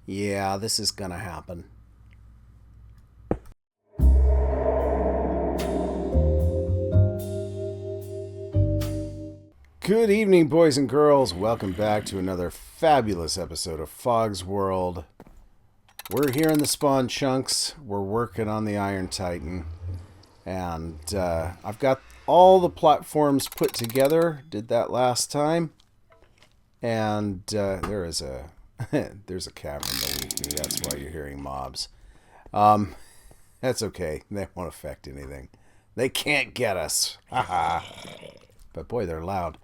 Yeah, this is gonna happen. Good evening, boys and girls. Welcome back to another fabulous episode of Fog's World. We're here in the spawn chunks. We're working on the Iron Titan. And I've got all the platforms put together. Did that last time. And there is a there's a cavern beneath me. That's why you're hearing mobs. That's okay. They won't affect anything. They can't get us. Haha. But boy, they're loud.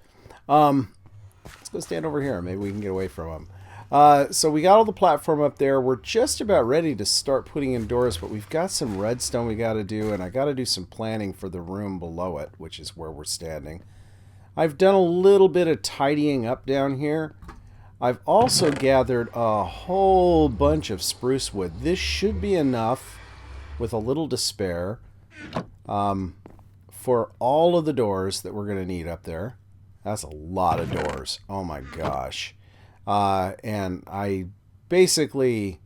Let's go stand over here. Maybe we can get away from them. So we got all the platform up there. We're just about ready to start putting in doors, but we've got some redstone we got to do, and I got to do some planning for the room below it, which is where we're standing. I've done a little bit of tidying up down here. I've also gathered a whole bunch of spruce wood. This should be enough, with a little to spare, for all of the doors that we're going to need up there. That's a lot of doors. Oh my gosh. And I basically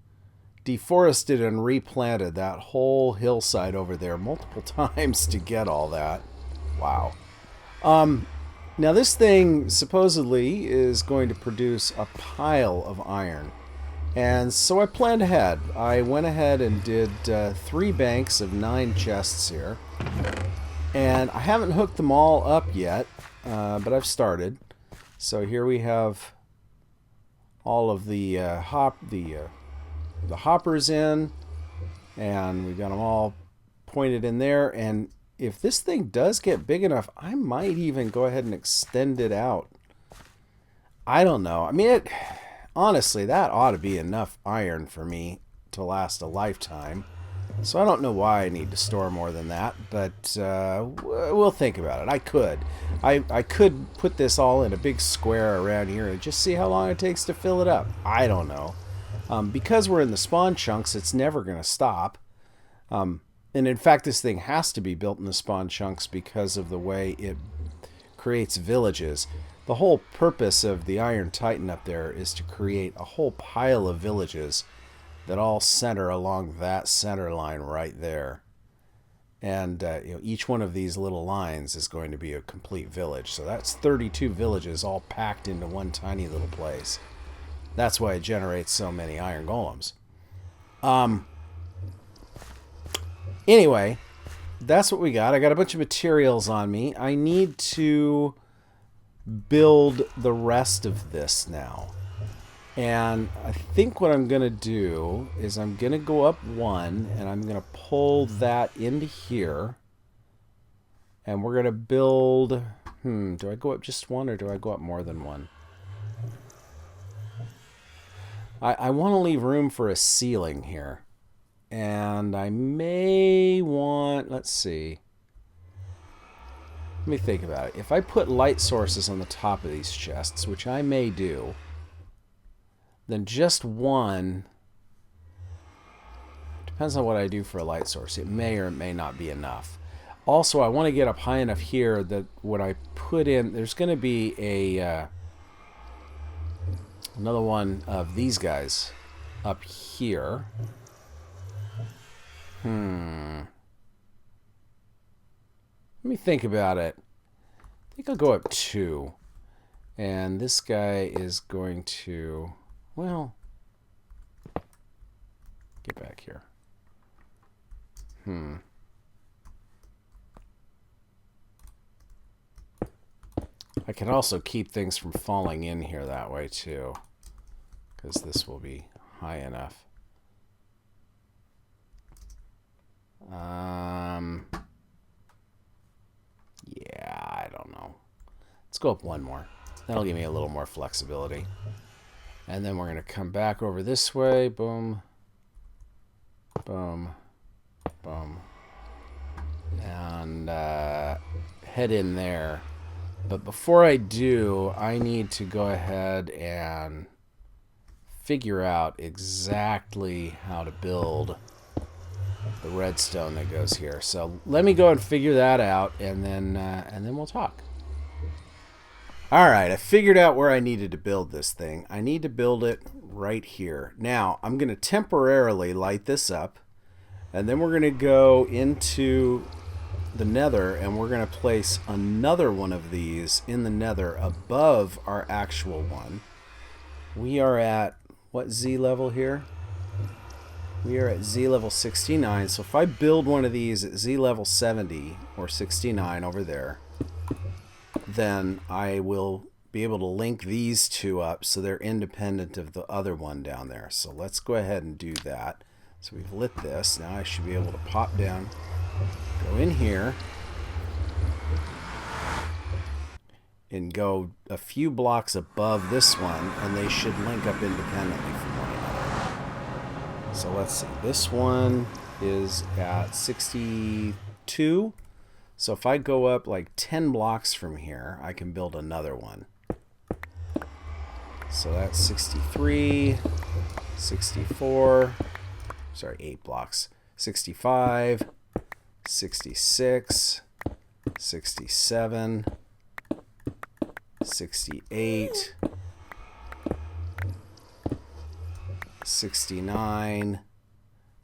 deforested and replanted that whole hillside over there multiple times to get all that. Wow. Now this thing supposedly is going to produce a pile of iron. And so I planned ahead. I went ahead and did 3 banks of 9 chests here. And I haven't hooked them all up yet, but I've started. So here we have all of the hoppers in, and we've got them all pointed in there. And if this thing does get big enough, I might even go ahead and extend it out. I don't know. I mean, honestly, that ought to be enough iron for me to last a lifetime. So I don't know why I need to store more than that, but we'll think about it. I could put this all in a big square around here and just see how long it takes to fill it up. I don't know. Because we're in the spawn chunks, it's never going to stop. And in fact, this thing has to be built in the spawn chunks because of the way it creates villages. The whole purpose of the Iron Titan up there is to create a whole pile of villages that all center along that center line right there. And each one of these little lines is going to be a complete village. So that's 32 villages all packed into one tiny little place. That's why it generates so many iron golems. Anyway, that's what we got. I got a bunch of materials on me. I need to build the rest of this now. And I think what I'm going to do is I'm going to go up 1, and I'm going to pull that into here. And we're going to build... do I go up just 1, or do I go up more than 1? I want to leave room for a ceiling here. And I may want... Let's see. Let me think about it. If I put light sources on the top of these chests, which I may do... then just 1, depends on what I do for a light source. It may or it may not be enough. Also, I want to get up high enough here that when I put in, there's going to be a another one of these guys up here. Let me think about it. I think I'll go up 2. And this guy is going to... Well, get back here. I can also keep things from falling in here that way too, because this will be high enough. Yeah, I don't know. Let's go up 1 more. That'll give me a little more flexibility. And then we're going to come back over this way. Boom. Boom. Boom. And head in there. But before I do, I need to go ahead and figure out exactly how to build the redstone that goes here. So let me go and figure that out, and then we'll talk. All right, I figured out where I needed to build this thing. I need to build it right here. Now, I'm going to temporarily light this up, and then we're going to go into the nether, and we're going to place another one of these in the nether above our actual one. We are at, what Z level here? We are at Z level 69, so if I build one of these at Z level 70, or 69 over there, then I will be able to link these two up so they're independent of the other one down there. So let's go ahead and do that. So we've lit this. Now I should be able to pop down, go in here, and go a few blocks above this one, and they should link up independently from one another. So let's see. This one is at 62. So if I go up like 10 blocks from here, I can build another one. So that's 63, 64, sorry, 8 blocks. 65, 66, 67, 68, 69.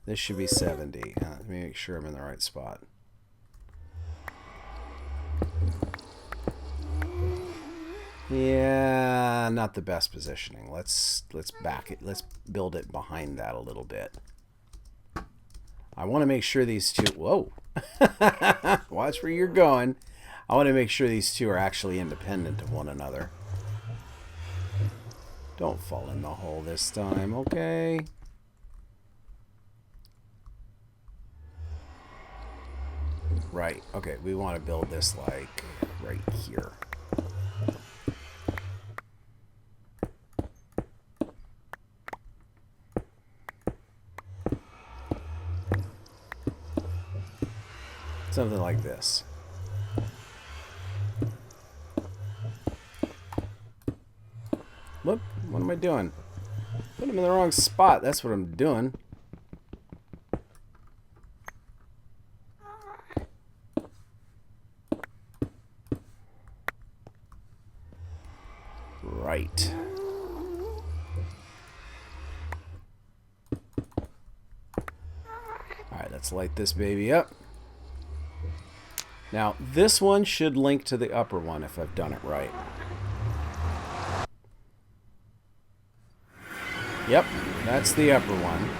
This should be 70. Let me make sure I'm in the right spot. Yeah, not the best positioning. Let's back it. Let's build it behind that a little bit. I want to make sure these two... Whoa. Watch where you're going. I want to make sure these two are actually independent of one another. Don't fall in the hole this time, okay? Right. Okay, we want to build this like right here. Something like this. Whoop, what am I doing? Put them in the wrong spot. That's what I'm doing. Right. Alright, let's light this baby up. Now, this one should link to the upper one if I've done it right. Yep, that's the upper one.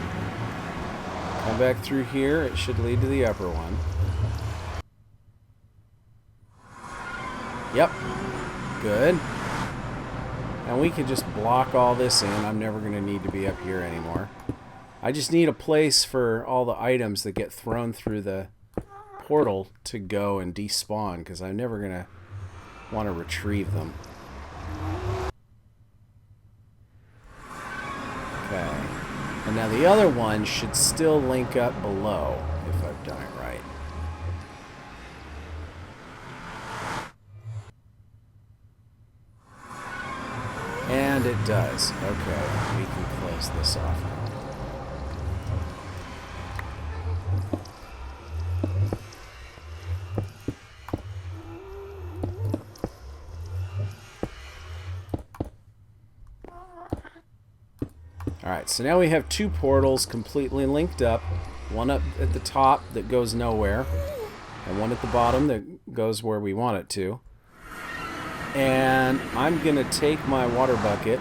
Come back through here, it should lead to the upper one. Yep, good. And we can just block all this in. I'm never going to need to be up here anymore. I just need a place for all the items that get thrown through the portal to go and despawn, because I'm never going to want to retrieve them. Okay. And now the other one should still link up below, if I've done it right. And it does. Okay, we can close this off now. Alright, so now we have two portals completely linked up. One up at the top that goes nowhere, and one at the bottom that goes where we want it to. And I'm going to take my water bucket,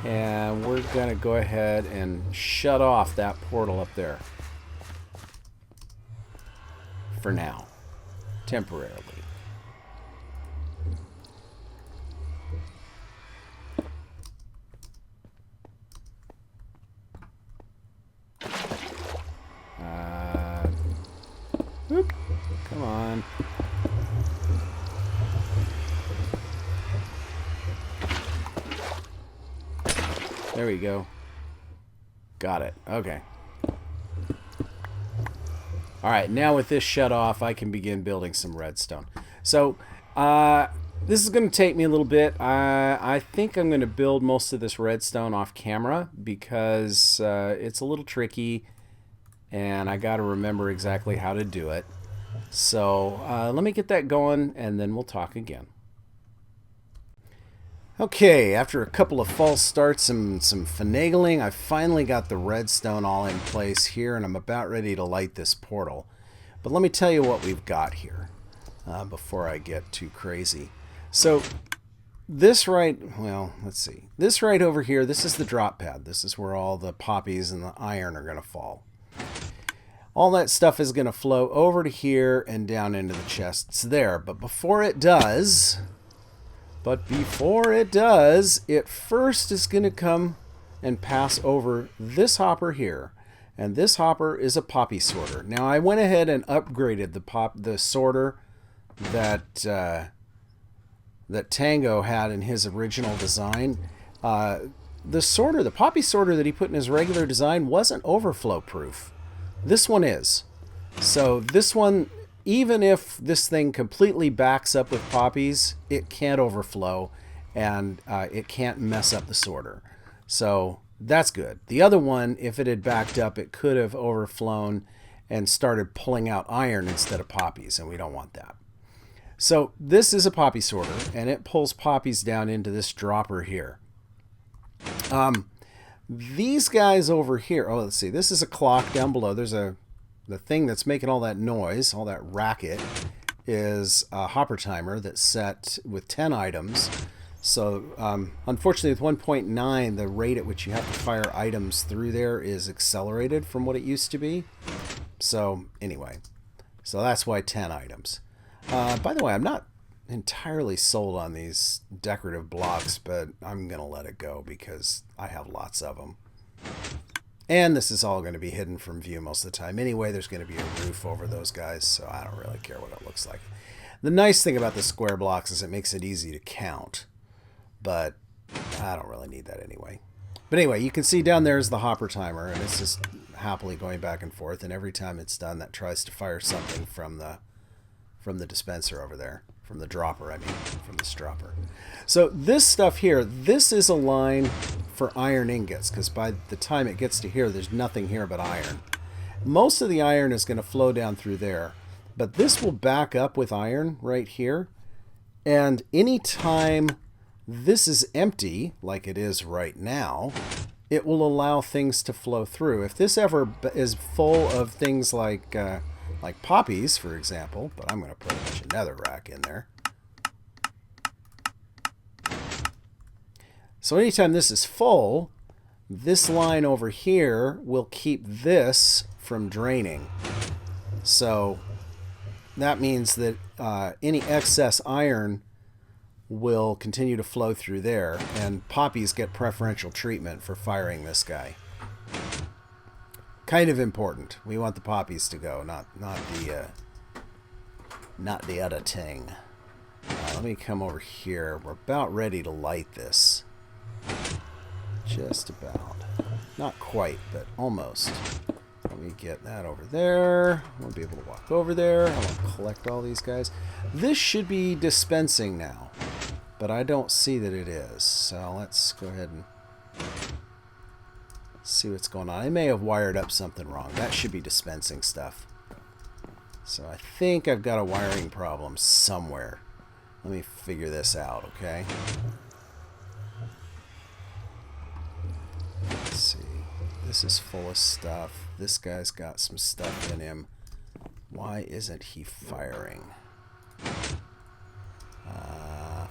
and we're going to go ahead and shut off that portal up there. For now. Temporarily. Whoop. Come on. There we go. Got it. Okay. Alright, now with this shut off, I can begin building some redstone. So, this is going to take me a little bit. I think I'm going to build most of this redstone off camera because it's a little tricky and I got to remember exactly how to do it. So let me get that going and then we'll talk again. Okay, after a couple of false starts and some finagling, I finally got the redstone all in place here, and I'm about ready to light this portal. But let me tell you what we've got here before I get too crazy. So this right, well, let's see. This right over here, this is the drop pad. This is where all the poppies and the iron are going to fall. All that stuff is going to flow over to here and down into the chests there. But before it does, it first is going to come and pass over this hopper here. And this hopper is a poppy sorter. Now, I went ahead and upgraded the sorter that Tango had in his original design. The poppy sorter that he put in his regular design wasn't overflow proof. This one is. So this one, even if this thing completely backs up with poppies, it can't overflow and it can't mess up the sorter. So that's good. The other one, if it had backed up, it could have overflown and started pulling out iron instead of poppies, and we don't want that. So this is a poppy sorter, and it pulls poppies down into this dropper here. These guys over here, oh, let's see, this is a clock down below. There's the thing that's making all that noise, all that racket, is a hopper timer that's set with 10 items. So, unfortunately, with 1.9, the rate at which you have to fire items through there is accelerated from what it used to be. So, anyway, so that's why 10 items. By the way, I'm not entirely sold on these decorative blocks, but I'm going to let it go because I have lots of them. And this is all going to be hidden from view most of the time. Anyway, there's going to be a roof over those guys, so I don't really care what it looks like. The nice thing about the square blocks is it makes it easy to count, but I don't really need that anyway. But anyway, you can see down there is the hopper timer, and it's just happily going back and forth, and every time it's done, that tries to fire something from the dispenser over there. From the dropper, I mean, from this dropper. So this stuff here, this is a line for iron ingots, because by the time it gets to here, there's nothing here but iron. Most of the iron is going to flow down through there, but this will back up with iron right here. And anytime this is empty, like it is right now, it will allow things to flow through. If this ever is full of things like poppies, for example, but I'm going to put a bunch of netherrack in there. So anytime this is full, this line over here will keep this from draining. So that means that any excess iron will continue to flow through there, and poppies get preferential treatment for firing this guy. Kind of important. We want the poppies to go, not the other thing. Let me come over here. We're about ready to light this. Just about. Not quite, but almost. Let me get that over there. I won't be able to walk over there. I want to collect all these guys. This should be dispensing now, but I don't see that it is. So let's go ahead and see what's going on. I may have wired up something wrong. That should be dispensing stuff. So I think I've got a wiring problem somewhere. Let me figure this out, okay? Let's see. This is full of stuff. This guy's got some stuff in him. Why isn't he firing? Over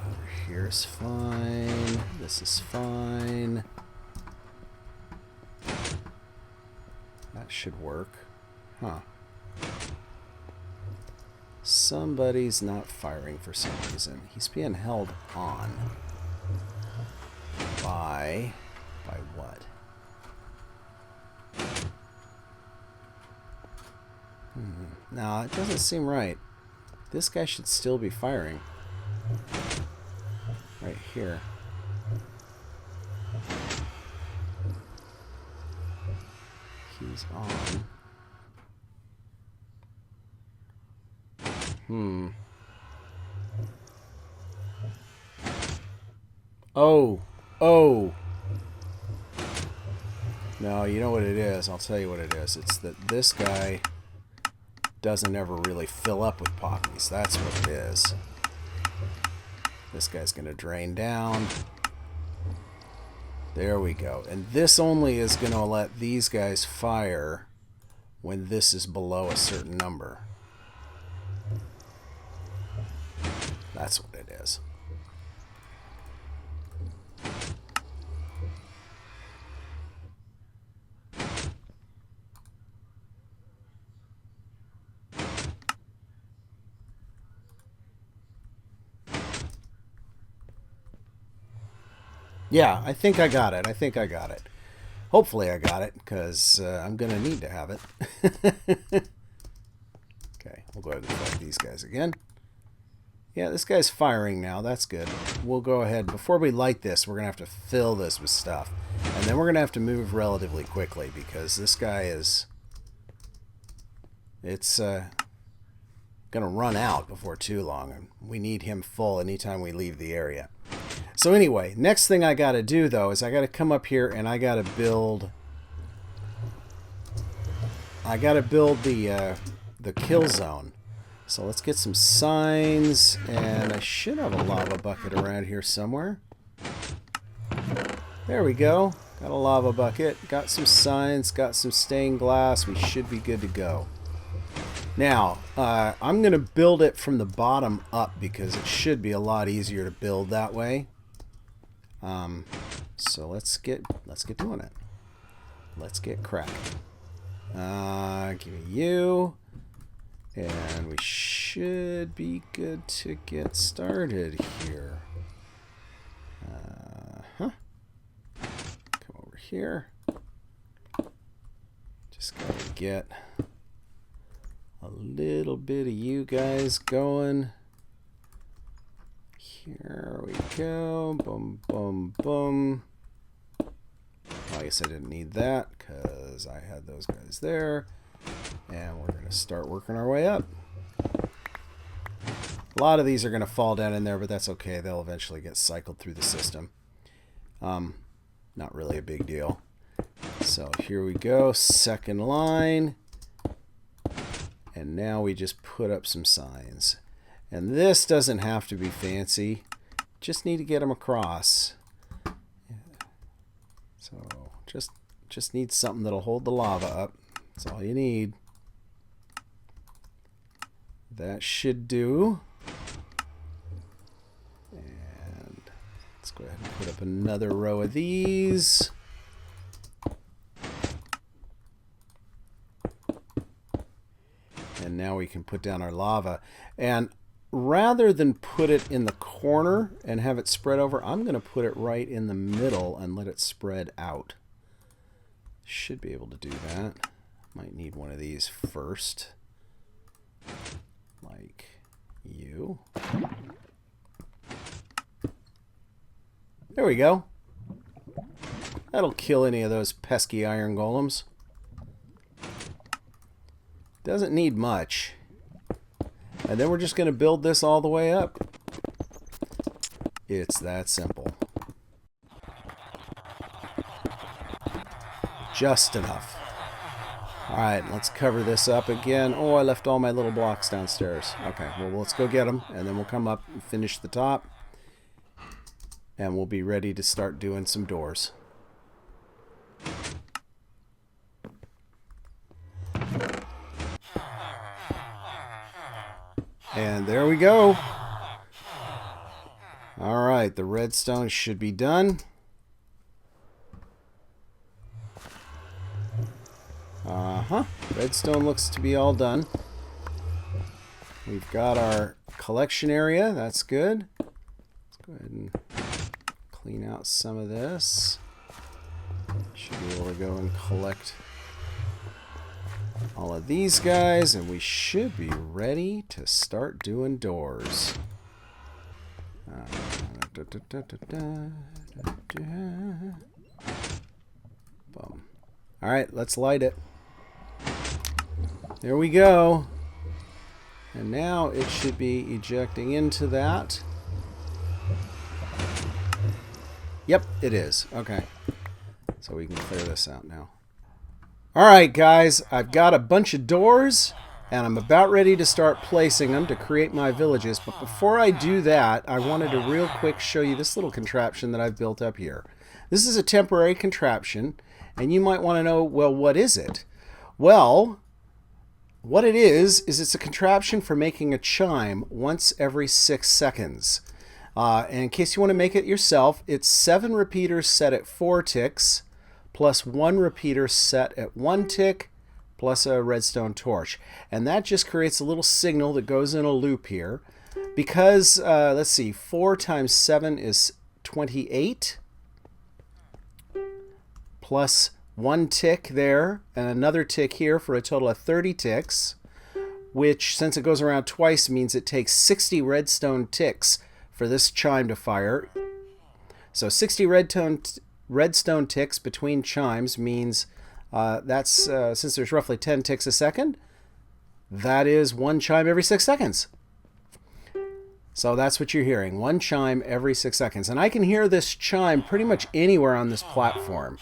here's fine. This is fine. That should work. Huh. Somebody's not firing for some reason. He's being held on. By what? No, it doesn't seem right. This guy should still be firing. Right here. He's on. Oh. No, you know what it is. I'll tell you what it is. It's that this guy doesn't ever really fill up with poppies. That's what it is. This guy's going to drain down. There we go. And this only is going to let these guys fire when this is below a certain number. That's what it is. Yeah, I think I got it. I think I got it. Hopefully I got it, because I'm going to need to have it. Okay, we'll go ahead and collect these guys again. Yeah, this guy's firing now. That's good. We'll go ahead. Before we light this, we're going to have to fill this with stuff. And then we're going to have to move relatively quickly, because this guy is... It's going to run out before too long. And we need him full anytime we leave the area. So anyway, next thing I got to do, though, is I got to come up here and I got to build... the kill zone. So let's get some signs, and I should have a lava bucket around here somewhere. There we go. Got a lava bucket, got some signs, got some stained glass. We should be good to go. Now, I'm going to build it from the bottom up because it should be a lot easier to build that way. So let's get doing it. Let's get cracking. Give me you. And we should be good to get started here. Come over here. Just gotta get a little bit of you guys going. Here we go. Boom, boom, boom. Well, I guess I didn't need that because I had those guys there. And we're going to start working our way up. A lot of these are going to fall down in there, but that's okay. They'll eventually get cycled through the system. Not really a big deal. So here we go. Second line. And now we just put up some signs. And this doesn't have to be fancy. Just need to get them across. So just need something that'll hold the lava up. That's all you need. That should do. And let's go ahead and put up another row of these. And now we can put down our lava. And rather than put it in the corner and have it spread over, I'm going to put it right in the middle and let it spread out. Should be able to do that. Might need one of these first. Like you. There we go. That'll kill any of those pesky iron golems. Doesn't need much. And then we're just going to build this all the way up. It's that simple. Just enough. Alright, let's cover this up again. Oh, I left all my little blocks downstairs. Okay, well, let's go get them, and then we'll come up and finish the top. And we'll be ready to start doing some doors. And there we go. Alright, the redstone should be done. Redstone looks to be all done. We've got our collection area. That's good. Let's go ahead and clean out some of this. Should be able to go and collect all of these guys, and we should be ready to start doing doors. Boom. Alright, let's light it. There we go. And now it should be ejecting into that. Yep, it is. Okay. So we can clear this out now. Alright, guys. I've got a bunch of doors. And I'm about ready to start placing them to create my villages. But before I do that, I wanted to real quick show you this little contraption that I've built up here. This is a temporary contraption, and you might want to know, well, what is it? Well, what it is it's a contraption for making a chime once every 6 seconds. And in case you want to make it yourself, it's 7 repeaters set at 4 ticks, plus 1 repeater set at 1 tick, plus a redstone torch. And that just creates a little signal that goes in a loop here. Because, let's see, 4 times 7 is 28, plus 1 tick there, and another tick here for a total of 30 ticks, which, since it goes around twice, means it takes 60 redstone ticks for this chime to fire. So 60 redstone ticks between chimes means that's, since there's roughly 10 ticks a second, that is 1 chime every 6 seconds. So that's what you're hearing, 1 chime every 6 seconds. And I can hear this chime pretty much anywhere on this platform.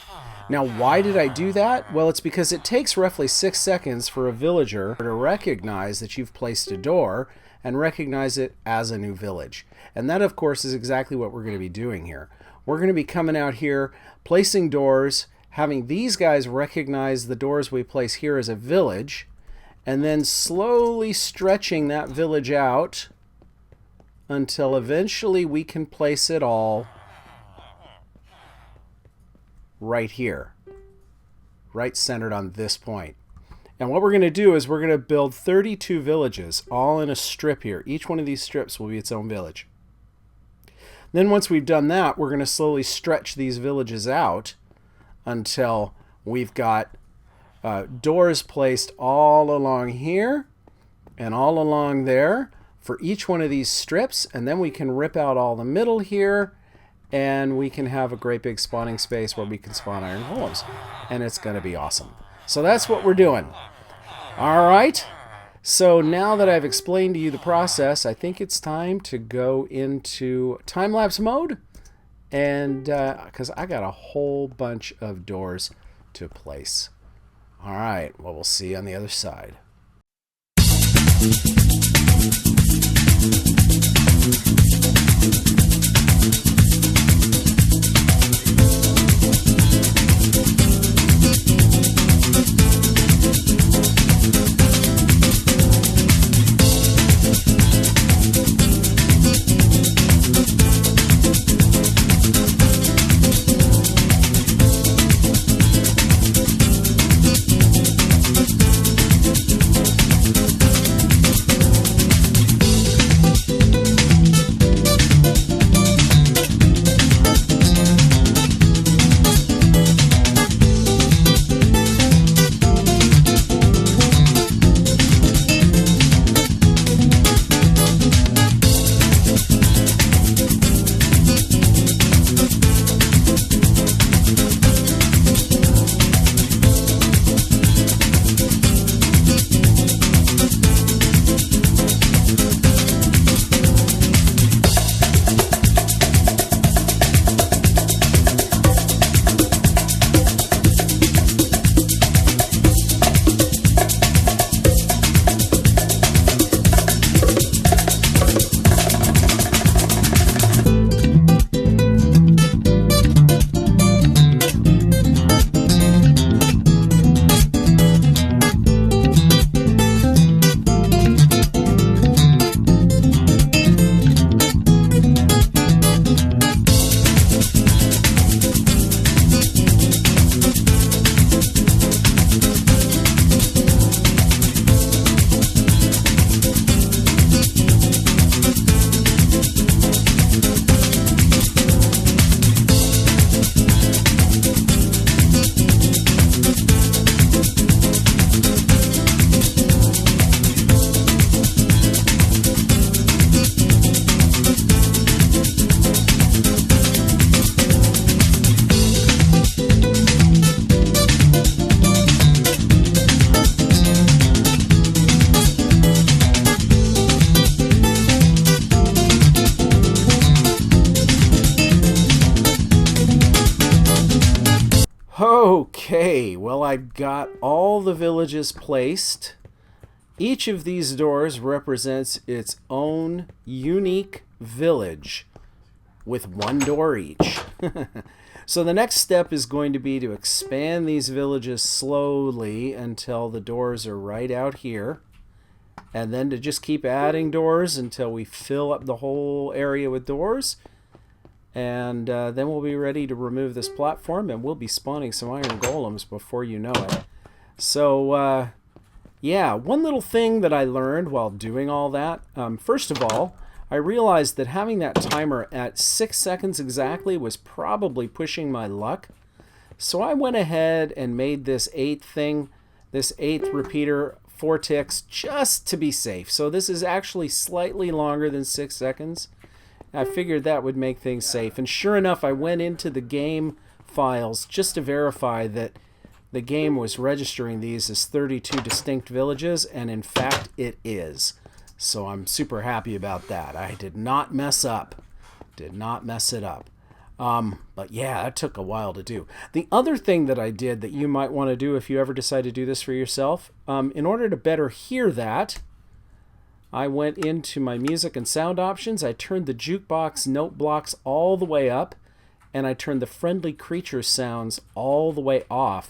Now, why did I do that? Well, it's because it takes roughly 6 seconds for a villager to recognize that you've placed a door and recognize it as a new village. And that, of course, is exactly what we're going to be doing here. We're going to be coming out here, placing doors, having these guys recognize the doors we place here as a village, and then slowly stretching that village out until eventually we can place it all right here, right centered on this point. And what we're going to do is we're going to build 32 villages, all in a strip here. Each one of these strips will be its own village. Then once we've done that, we're going to slowly stretch these villages out until we've got doors placed all along here and all along there for each one of these strips. And then we can rip out all the middle here, and we can have a great big spawning space where we can spawn iron golems. And it's going to be awesome. So that's what we're doing. All right. So now that I've explained to you the process, I think it's time to go into time-lapse mode. And because I got a whole bunch of doors to place. All right. Well, we'll see you on the other side. Okay, well, I've got all the villages placed, Each of these doors represents its own unique village with one door each. So the next step is going to be to expand these villages slowly until the doors are right out here. And then to just keep adding doors until we fill up the whole area with doors. And then we'll be ready to remove this platform, and we'll be spawning some iron golems before you know it. So, yeah, one little thing that I learned while doing all that, first of all, I realized that having that timer at 6 seconds exactly was probably pushing my luck. So I went ahead and made this eighth repeater 4 ticks just to be safe. So this is actually slightly longer than 6 seconds. I figured that would make things safe. And sure enough, I went into the game files just to verify that the game was registering these as 32 distinct villages, and in fact it is. So I'm super happy about that. I did not mess up. Did not mess it up. But yeah, that took a while to do. The other thing that I did that you might want to do if you ever decide to do this for yourself, in order to better hear that, I went into my music and sound options. I turned the jukebox note blocks all the way up, and I turned the friendly creature sounds all the way off.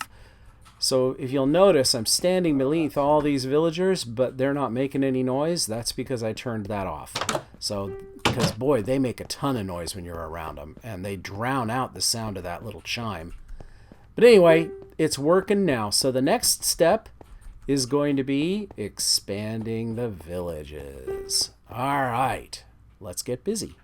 So if you'll notice, I'm standing beneath all these villagers, but they're not making any noise. That's because I turned that off. So, because boy, they make a ton of noise when you're around them, and they drown out the sound of that little chime. But anyway, it's working now. So the next step is going to be expanding the villages. All right, let's get busy.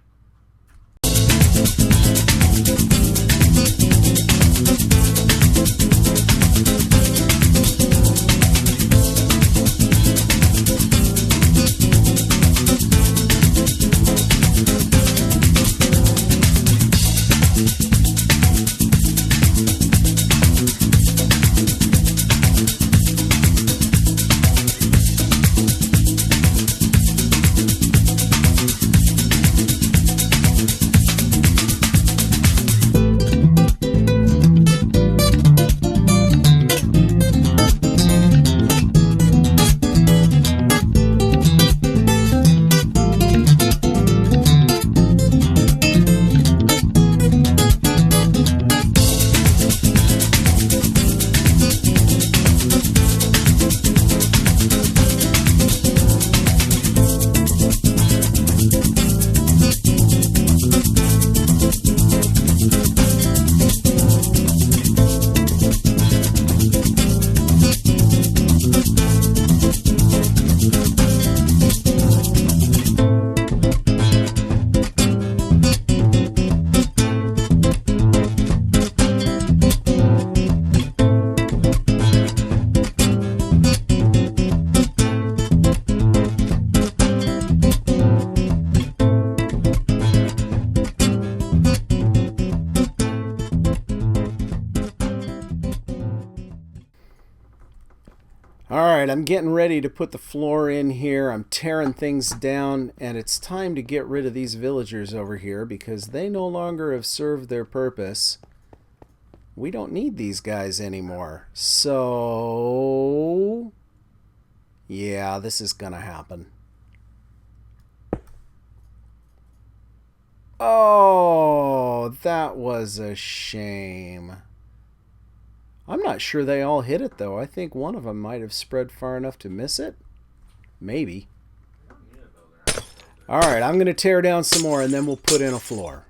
Alright, I'm getting ready to put the floor in here. I'm tearing things down, and it's time to get rid of these villagers over here because they no longer have served their purpose. We don't need these guys anymore. So, yeah, this is gonna happen. Oh, that was a shame. I'm not sure they all hit it, though. I think one of them might have spread far enough to miss it. Maybe. All right, I'm going to tear down some more, and then we'll put in a floor.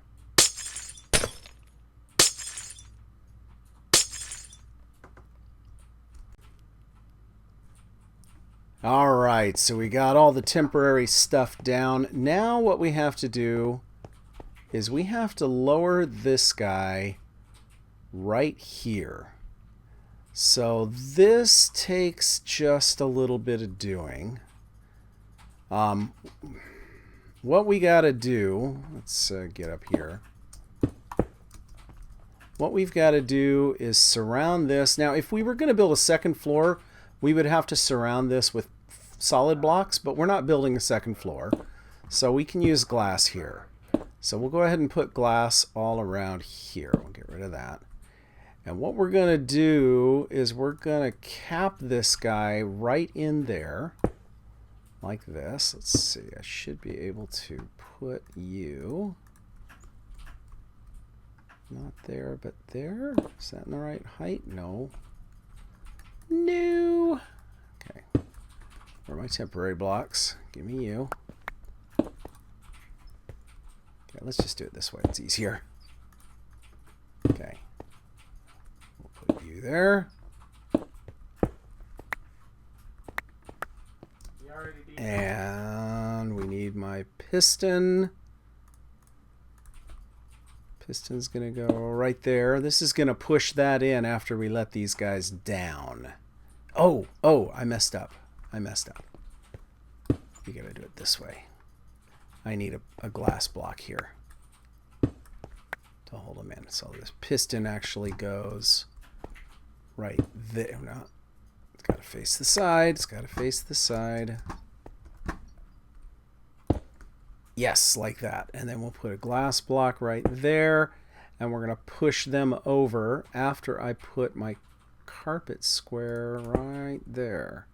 All right, so we got all the temporary stuff down. Now what we have to do is we have to lower this guy right here. So this takes just a little bit of doing. What we got to do, let's get up here. What we've got to do is surround this. Now, if we were going to build a second floor, we would have to surround this with solid blocks, but we're not building a second floor. So we can use glass here. So we'll go ahead and put glass all around here. We'll get rid of that. And what we're going to do is we're going to cap this guy right in there. like this. Let's see. I should be able to put you not there, but there. Is that in the right height? No. No. Okay. Where are my temporary blocks? Give me you. Okay, let's just do it this way. It's easier. Okay. We'll put you there. And we need my piston. Piston's going to go right there. This is going to push that in after we let these guys down. Oh, I messed up. You got to do it this way. I need a glass block here to hold them in. So this piston actually goes right there. No, it's got to face the side. It's got to face the side. Yes, like that. And then we'll put a glass block right there. And we're going to push them over after I put my carpet square right there.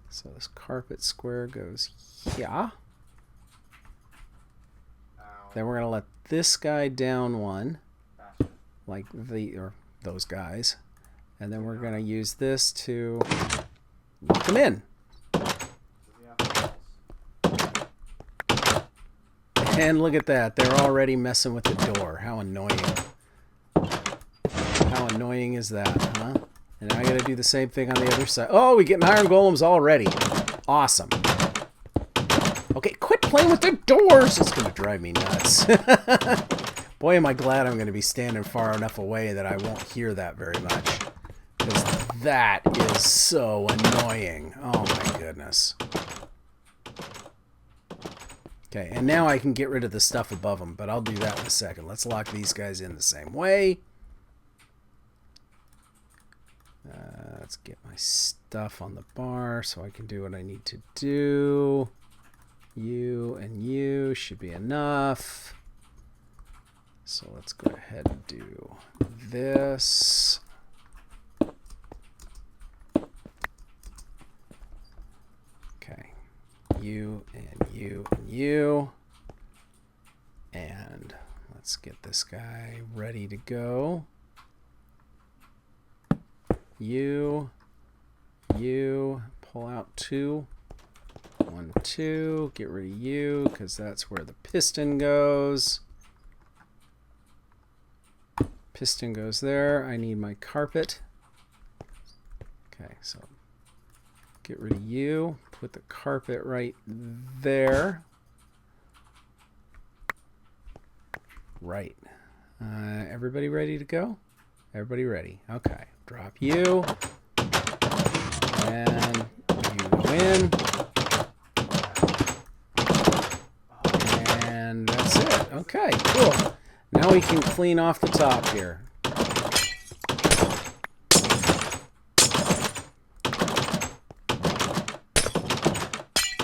So this carpet square goes here. Then we're going to let this guy down one, like those guys. And then we're going to use this to lock them in. And look at that. They're already messing with the door. How annoying. How annoying is that, huh? And I got to do the same thing on the other side. Oh, we get iron golems already. Awesome. Okay, quit playing with the doors. It's going to drive me nuts. Boy, am I glad I'm going to be standing far enough away that I won't hear that very much. Because that is so annoying. Oh, my goodness. Okay, and now I can get rid of the stuff above them, but I'll do that in a second. Let's lock these guys in the same way. Let's get my stuff on the bar so I can do what I need to do. You and you should be enough. So let's go ahead and do this. Okay. You and you and you. And let's get this guy ready to go. You, pull out 2. 1, 2, get rid of you because that's where the piston goes. Piston goes there. I need my carpet. Okay, so get rid of you. Put the carpet right there. Right. Everybody ready to go? Everybody ready? Okay. Drop you. And you go in. And that's it. Okay, cool. Now we can clean off the top here.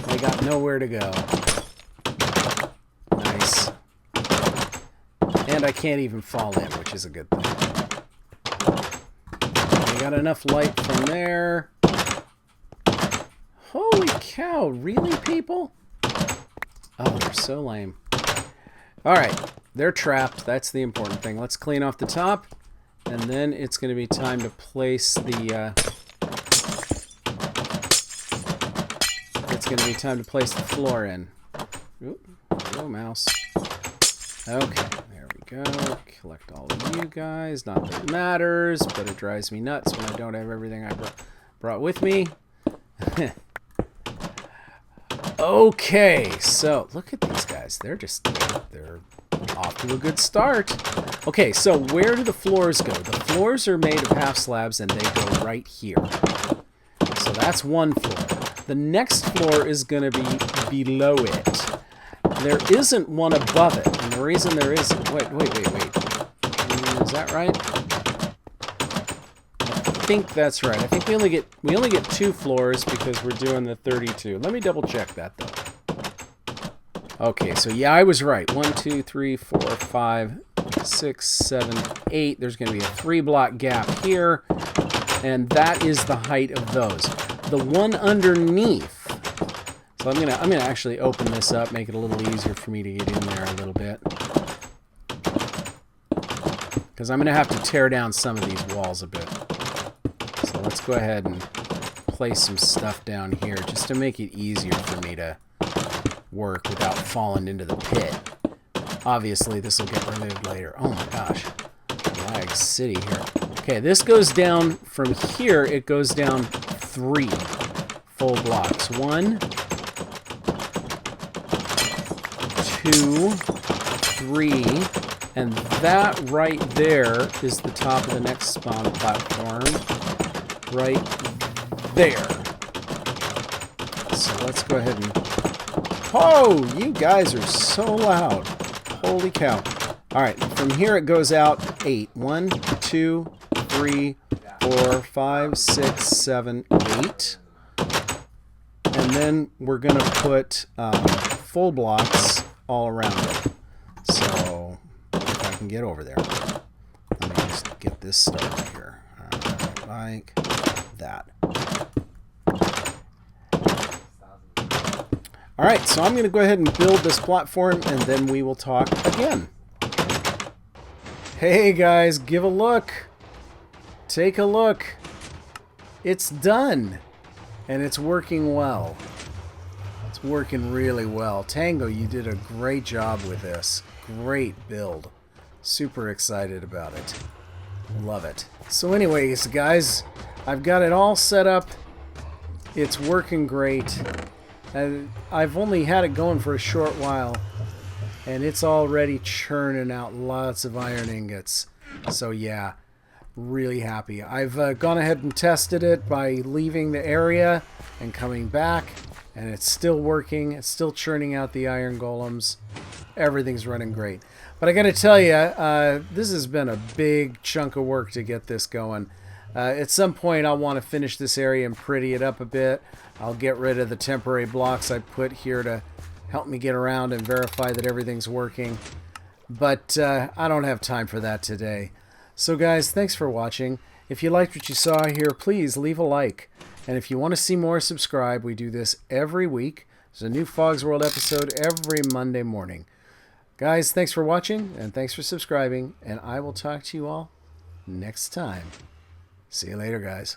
They got nowhere to go. Nice. And I can't even fall in, which is a good thing. We got enough light from there. Holy cow, really, people? Oh, they're so lame. Alright, they're trapped. That's the important thing. Let's clean off the top. And then it's going to be time to place the... floor in. Oop, go mouse. Okay, there we go. Collect all of you guys. Not that it matters, but it drives me nuts when I don't have everything I brought with me. Okay, so look at these guys. They're off to a good start. Okay, so where do the floors go? The floors are made of half slabs and they go right here. So that's one floor. The next floor is going to be below it. There isn't one above it. And the reason there isn't... Wait. Is that right? I think that's right. I think we only get 2 floors because we're doing the 32. Let me double check that though. Okay, so yeah, I was right. 1, 2, 3, 4, 5, 6, 7, 8. There's going to be a 3-block gap here, and that is the height of those. The one underneath So I'm gonna actually open this up, make it a little easier for me to get in there a little bit. Because I'm gonna have to tear down some of these walls a bit. So let's go ahead and place some stuff down here just to make it easier for me to work without falling into the pit. Obviously, this will get removed later. Oh my gosh. Lag City here. Okay, this goes down from here. It goes down 3 full blocks. 1, 2, 3. And that right there is the top of the next spawn platform. Right there. So let's go ahead and... Oh, you guys are so loud. Holy cow. Alright, from here it goes out 8. 1, 2, 3, 4, 5, 6, 7, 8. And then we're going to put full blocks all around it. So, if I can get over there. Let me just get this started here. Like that. Alright, so I'm going to go ahead and build this platform, and then we will talk again. Hey guys, give a look. Take a look. It's done. And it's working well. It's working really well. Tango, you did a great job with this. Great build. Super excited about it. Love it. So anyways, guys, I've got it all set up. It's working great. I've only had it going for a short while, and it's already churning out lots of iron ingots. So yeah, really happy. I've gone ahead and tested it by leaving the area and coming back, and it's still working. It's still churning out the iron golems. Everything's running great. But I gotta tell you, this has been a big chunk of work to get this going. At some point, I'll want to finish this area and pretty it up a bit. I'll get rid of the temporary blocks I put here to help me get around and verify that everything's working. But I don't have time for that today. So guys, thanks for watching. If you liked what you saw here, please leave a like. And if you want to see more, subscribe. We do this every week. There's a new Fog's World episode every Monday morning. Guys, thanks for watching, and thanks for subscribing. And I will talk to you all next time. See you later, guys.